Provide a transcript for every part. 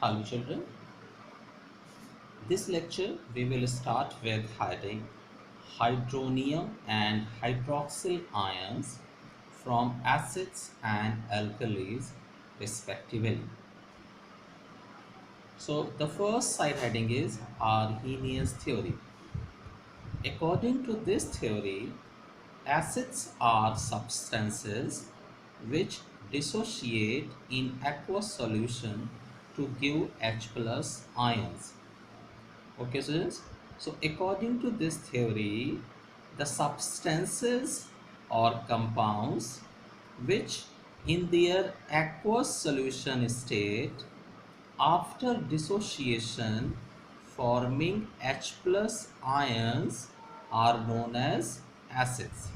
Hello children, this lecture we will start with heading hydronium and hydroxyl ions from acids and alkalis respectively. So the first side heading is Arrhenius theory. According to this theory, acids are substances which dissociate in aqueous solution to give H plus ions. Okay, students. So, according to this theory, the substances or compounds which in their aqueous solution state after dissociation forming H plus ions are known as acids.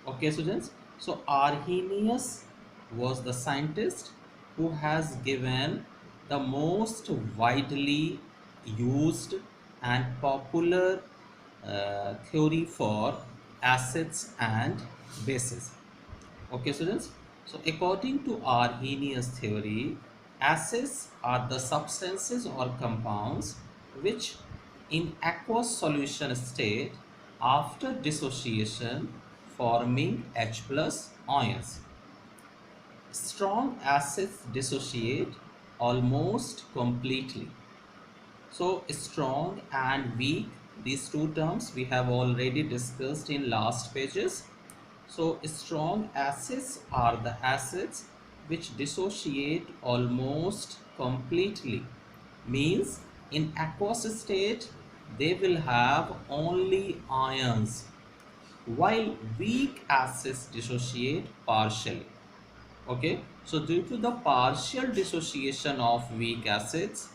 Okay, students. So, Arrhenius was the scientist who has given the most widely used and popular theory for acids and bases. Okay, students. So, according to Arrhenius theory, acids are the substances or compounds which in aqueous solution state after dissociation forming H plus ions. Strong acids dissociate almost completely. So strong and weak, these two terms we have already discussed in last pages. So strong acids are the acids which dissociate almost completely. Means in aqueous state they will have only ions, while weak acids dissociate partially. Okay, so due to the partial dissociation of weak acids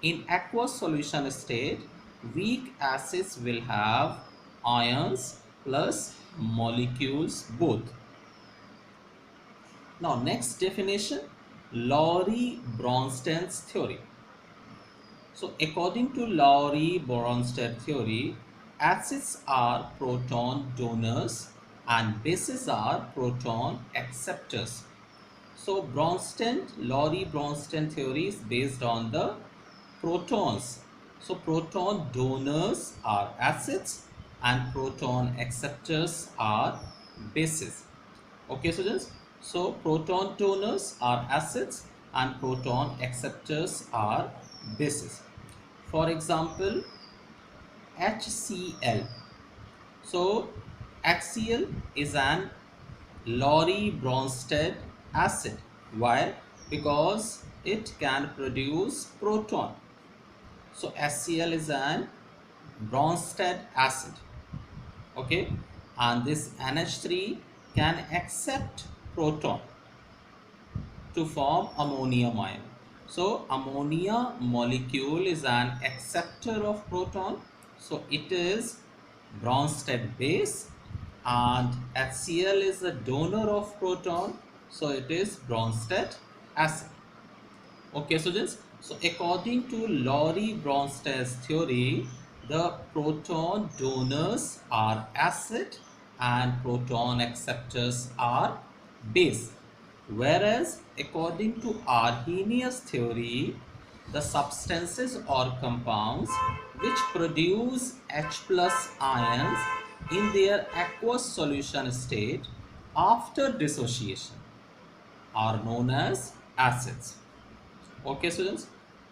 in aqueous solution state, weak acids will have ions plus molecules both. Now next definition, Lowry-Bronsted theory. So according to Lowry-Bronsted theory, acids are proton donors and bases are proton acceptors. So Lowry-Bronsted theory is based on the protons. So proton donors are acids and proton acceptors are bases. Okay, students. So proton donors are acids and proton acceptors are bases. For example, HCl. So HCl is an Lowry-Bronsted acid. Why? Because it can produce proton. So HCl is an Bronsted acid. Okay, and this NH3 can accept proton to form ammonium ion. So ammonia molecule is an acceptor of proton. So it is Bronsted base, and HCl is a donor of proton. So it is Bronsted acid. Okay, students. So according to Lowry-Bronsted theory, the proton donors are acid and proton acceptors are base. Whereas according to Arrhenius theory, the substances or compounds which produce H plus ions in their aqueous solution state after dissociation are known as acids. Okay, students.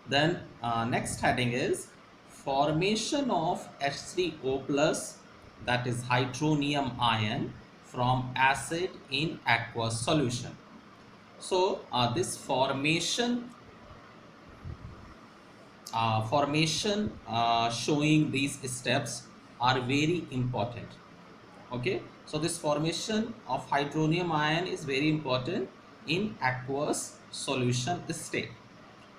Then next heading is formation of H3O plus, that is hydronium ion, from acid in aqueous solution. So this formation showing these steps are very important. Okay, so this formation of hydronium ion is very important in aqueous solution state.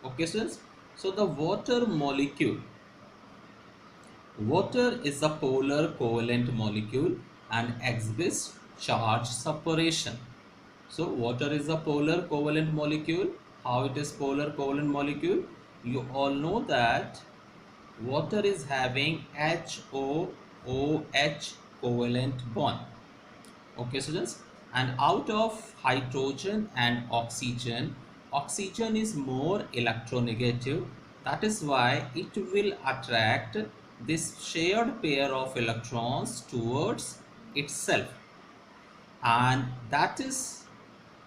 Okay, students. So the water is a polar covalent molecule and exhibits charge separation. So water is a polar covalent molecule. How it is polar covalent molecule? You all know that water is having HOOH covalent bond. Okay, students. And out of hydrogen and oxygen, oxygen is more electronegative. That is why it will attract this shared pair of electrons towards itself, and that is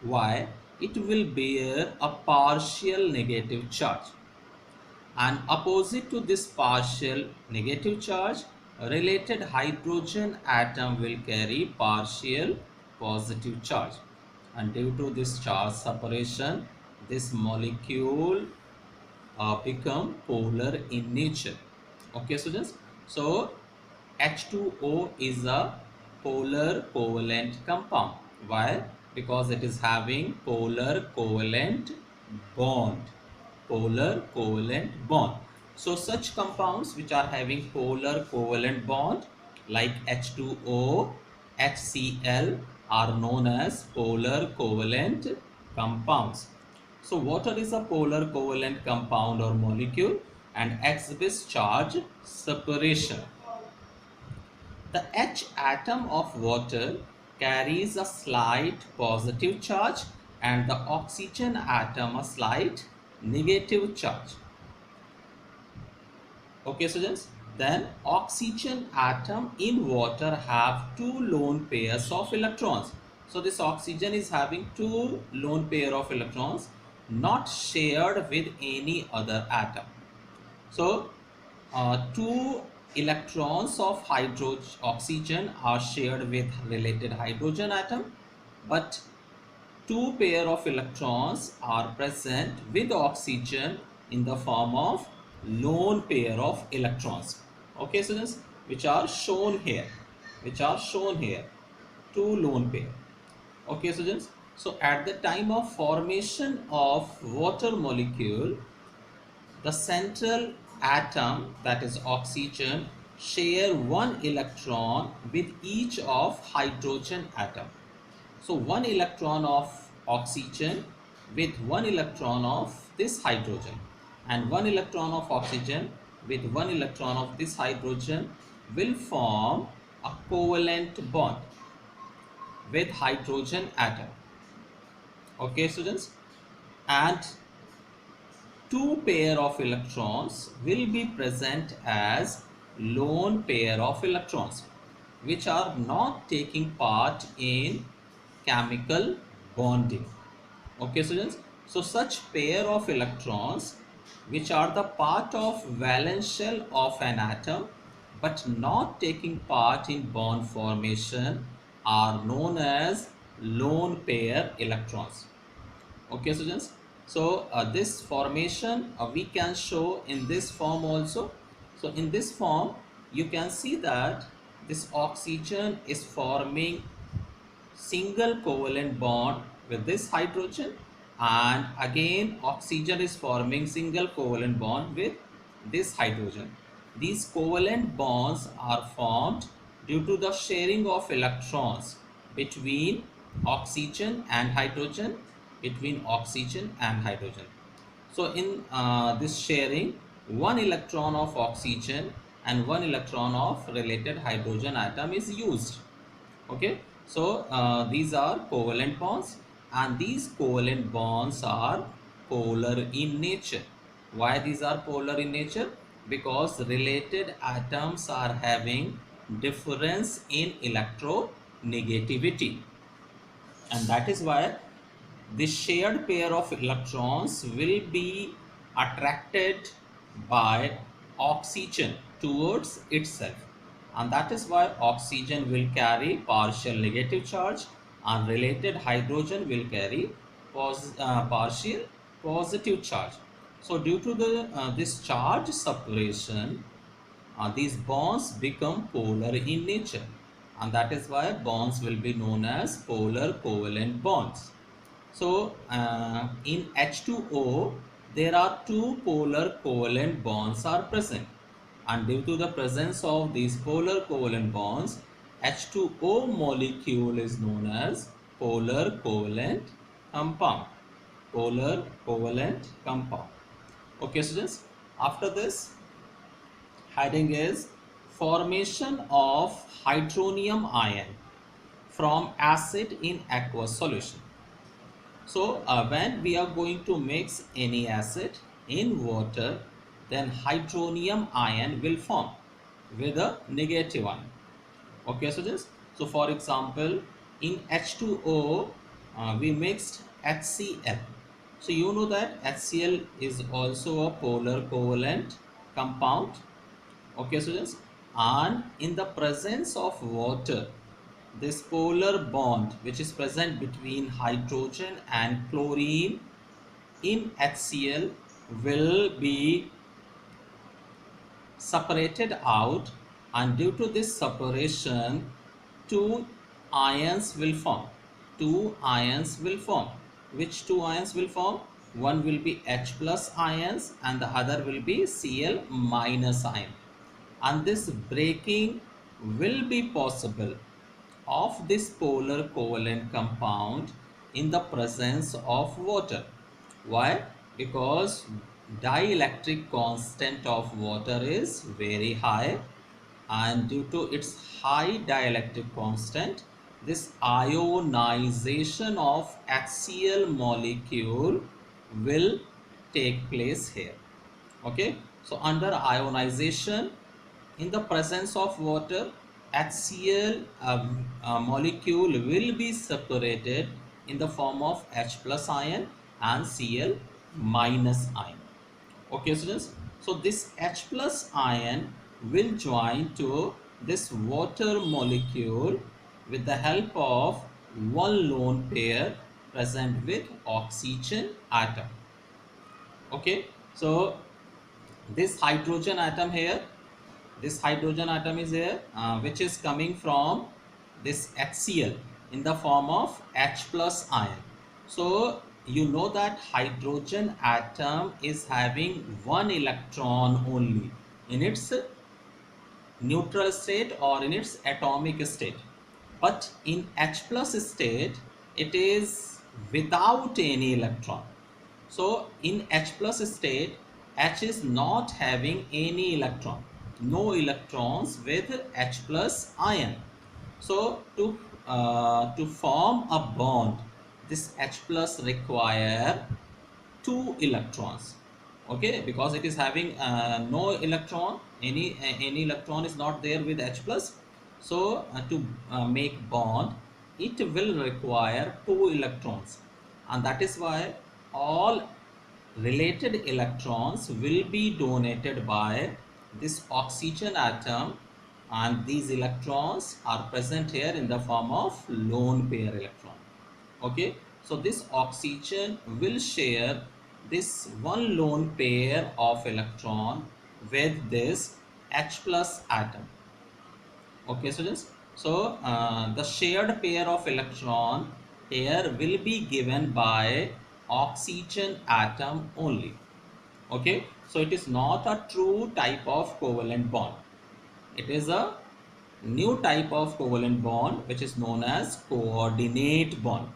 why it will bear a partial negative charge. And opposite to this partial negative charge, related hydrogen atom will carry partial positive charge. And due to this charge separation, this molecule become polar in nature. Okay, students. So H2O is a polar covalent compound. Why? Because it is having polar covalent bond. Polar covalent bond. So such compounds which are having polar covalent bond like H2O, HCl are known as polar covalent compounds. So water is a polar covalent compound or molecule and exhibits charge separation. The H atom of water carries a slight positive charge and the oxygen atom a slight negative charge. Okay, students. Then oxygen atom in water have two lone pairs of electrons. So this oxygen is having two lone pair of electrons not shared with any other atom. So two electrons of oxygen are shared with related hydrogen atom, but two pair of electrons are present with oxygen in the form of lone pair of electrons. Okay, students, which are shown here, two lone pair. Okay, students. So at the time of formation of water molecule, the central atom, that is oxygen, share one electron with each of hydrogen atom. So one electron of oxygen with one electron of this hydrogen, and one electron of oxygen with one electron of this hydrogen will form a covalent bond with hydrogen atom. Okay, students, and two pair of electrons will be present as lone pair of electrons which are not taking part in chemical bonding. Okay, students. So such pair of electrons which are the part of valence shell of an atom but not taking part in bond formation are known as lone pair electrons. Okay, students. So this formation we can show in this form also. So in this form you can see that this oxygen is forming single covalent bond with this hydrogen, and again oxygen is forming single covalent bond with this hydrogen. These covalent bonds are formed due to the sharing of electrons between oxygen and hydrogen, So in this sharing, one electron of oxygen and one electron of related hydrogen atom is used. Okay, so these are covalent bonds, and these covalent bonds are polar in nature. Why these are polar in nature? Because related atoms are having difference in electronegativity, and that is why this shared pair of electrons will be attracted by oxygen towards itself, and that is why oxygen will carry partial negative charge and related hydrogen will carry partial positive charge. So due to the this charge separation, these bonds become polar in nature, and that is why bonds will be known as polar covalent bonds. So in H2O, there are two polar covalent bonds are present, and due to the presence of these polar covalent bonds, H2O molecule is known as polar covalent compound. Polar covalent compound. Okay, students. After this, heading is formation of hydronium ion from acid in aqueous solution. So when we are going to mix any acid in water, then hydronium ion will form with a negative ion. Okay, so just so for example, in H2O, we mixed HCl. So you know that HCl is also a polar covalent compound. Okay, so just and in the presence of water, this polar bond which is present between hydrogen and chlorine in HCl will be separated out, and due to this separation two ions will form. Which two ions will form? One will be H plus ions and the other will be Cl minus ion, and this breaking will be possible of this polar covalent compound in the presence of water. Why? Because dielectric constant of water is very high, and due to its high dielectric constant, this ionization of HCl molecule will take place here. Okay, so under ionization in the presence of water, HCl molecule will be separated in the form of H plus ion and Cl minus ion. Okay, students. So this H plus ion will join to this water molecule with the help of one lone pair present with oxygen atom. Okay, so this hydrogen atom here, this hydrogen atom is here, which is coming from this HCl in the form of H plus ion. So you know that hydrogen atom is having one electron only in its neutral state or in its atomic state, but in H plus state it is without any electron. So in H plus state, H is not having any electron, no electrons with H plus ion. So to form a bond, this H plus require two electrons. Okay, because it is having no electron, any electron is not there with H plus. So to make bond, it will require two electrons, and that is why all related electrons will be donated by this oxygen atom, and these electrons are present here in the form of lone pair electron. Okay, so this oxygen will share this one lone pair of electron with this H plus atom. Okay, students. So the shared pair of electron here will be given by oxygen atom only. Okay, so it is not a true type of covalent bond. It is a new type of covalent bond which is known as coordinate bond.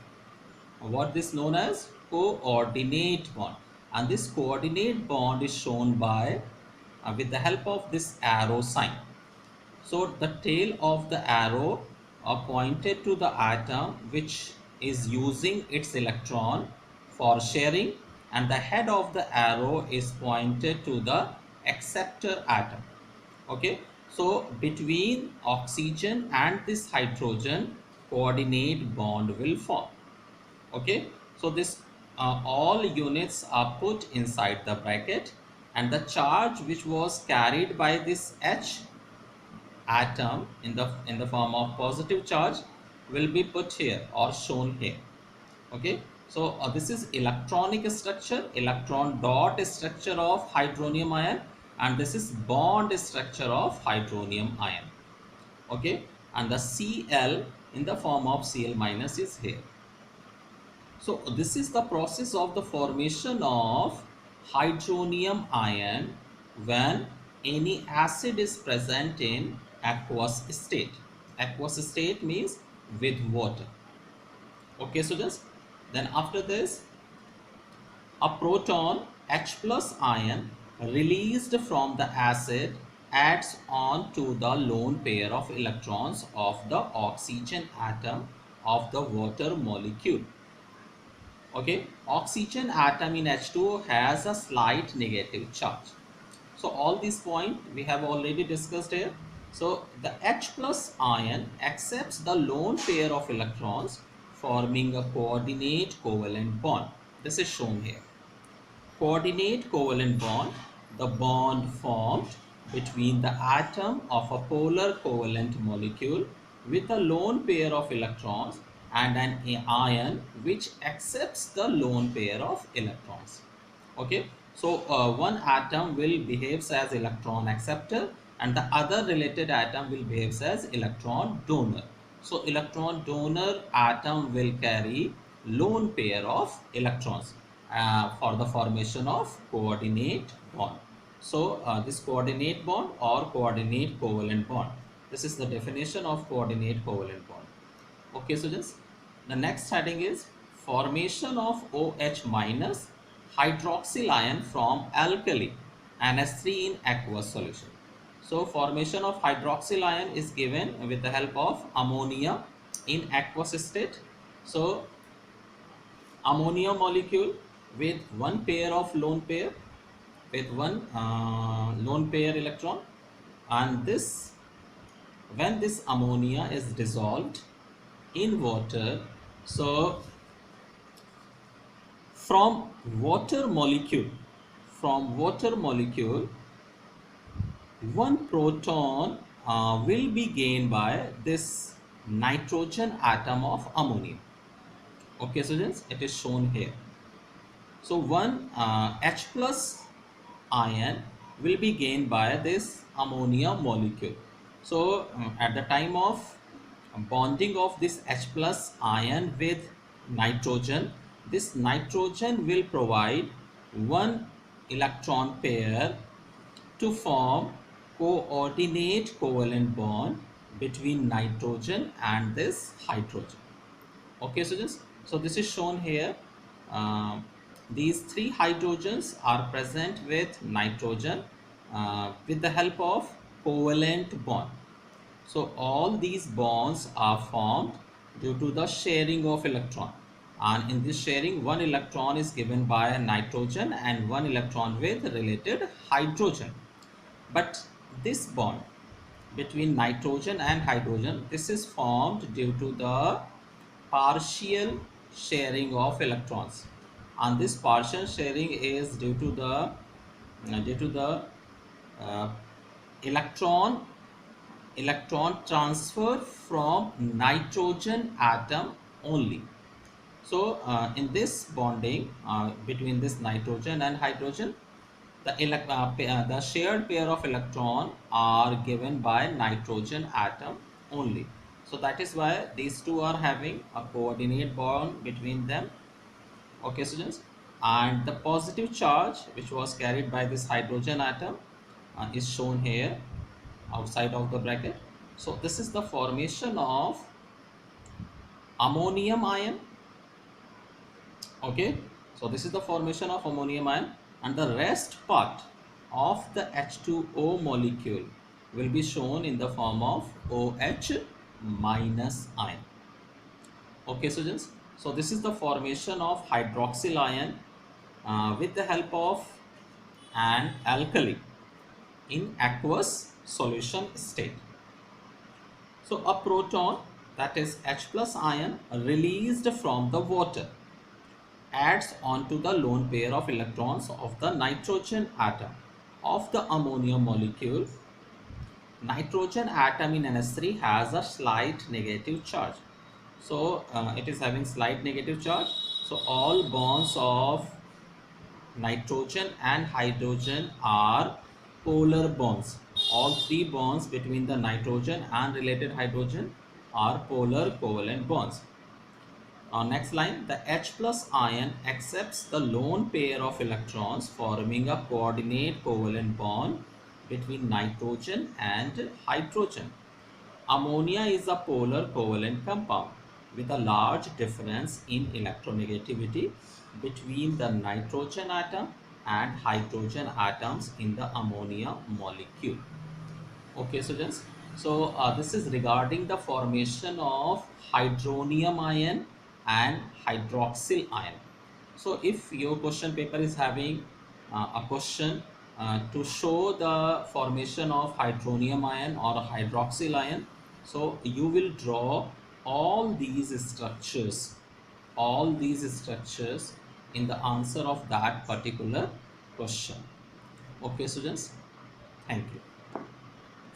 What this known as? Coordinate bond. And this coordinate bond is shown by with the help of this arrow sign. So the tail of the arrow are pointed to the atom which is using its electron for sharing, and the head of the arrow is pointed to the acceptor atom. Okay, so between oxygen and this hydrogen, coordinate bond will form. Okay, so this all units are put inside the bracket, and the charge which was carried by this H atom in the form of positive charge will be put here or shown here. Okay, so this is electronic structure, electron dot structure of hydronium ion, and this is bond structure of hydronium ion. Okay, and the Cl in the form of Cl minus is here. So this is the process of the formation of hydronium ion when any acid is present in aqueous state. Aqueous state means with water. Okay, so just then after this, a proton H plus ion released from the acid adds on to the lone pair of electrons of the oxygen atom of the water molecule. Okay, oxygen atom in H2O has a slight negative charge. So all these points we have already discussed here. So the H plus ion accepts the lone pair of electrons, forming a coordinate covalent bond. This is shown here. Coordinate covalent bond, the bond formed between the atom of a polar covalent molecule with a lone pair of electrons and an ion which accepts the lone pair of electrons. Okay, so one atom will behave as electron acceptor and the other related atom will behave as electron donor. So electron donor atom will carry lone pair of electrons for the formation of coordinate bond. So this coordinate bond or coordinate covalent bond, this is the definition of coordinate covalent bond. Okay, so just the next heading is formation of OH minus hydroxyl ion from alkali NH3 in aqueous solution. So formation of hydroxyl ion is given with the help of ammonia in aqueous state. So ammonia molecule with one pair of lone pair with one lone pair electron, and this when this ammonia is dissolved in water, so from water molecule from water molecule one proton will be gained by this nitrogen atom of ammonia. Okay, so it is shown here. So one H plus ion will be gained by this ammonia molecule. So at the time of bonding of this H plus ion with nitrogen, this nitrogen will provide one electron pair to form coordinate covalent bond between nitrogen and this hydrogen. Okay, so this is shown here. These three hydrogens are present with nitrogen with the help of covalent bond. So all these bonds are formed due to the sharing of electron, and in this sharing one electron is given by nitrogen and one electron with related hydrogen. But this bond between nitrogen and hydrogen, this is formed due to the partial sharing of electrons, and this partial sharing is due to the uh, electron transfer from nitrogen atom only. So in this bonding between this nitrogen and hydrogen, the shared pair of electron are given by nitrogen atom only. So that is why these two are having a coordinate bond between them. Okay, students, and the positive charge which was carried by this hydrogen atom is shown here outside of the bracket. So this is the formation of ammonium ion. Okay, so this is the formation of ammonium ion, and the rest part of the H2O molecule will be shown in the form of OH minus ion. Okay, students, so this is the formation of hydroxyl ion with the help of an alkali in aqueous solution state. So a proton, that is H plus ion, released from the water adds onto the lone pair of electrons of the nitrogen atom of the ammonia molecule. Nitrogen atom in NH3 has a slight negative charge. So it is having slight negative charge. So all bonds of nitrogen and hydrogen are polar bonds. All three bonds between the nitrogen and related hydrogen are polar covalent bonds. Next line, the H plus ion accepts the lone pair of electrons, forming a coordinate covalent bond between nitrogen and hydrogen. Ammonia is a polar covalent compound with a large difference in electronegativity between the nitrogen atom and hydrogen atoms in the ammonia molecule. Okay, students. So this is regarding the formation of hydronium ion and hydroxyl ion. So if your question paper is having a question to show the formation of hydronium ion or a hydroxyl ion, so you will draw all these structures, all these structures in the answer of that particular question. Okay, students, thank you.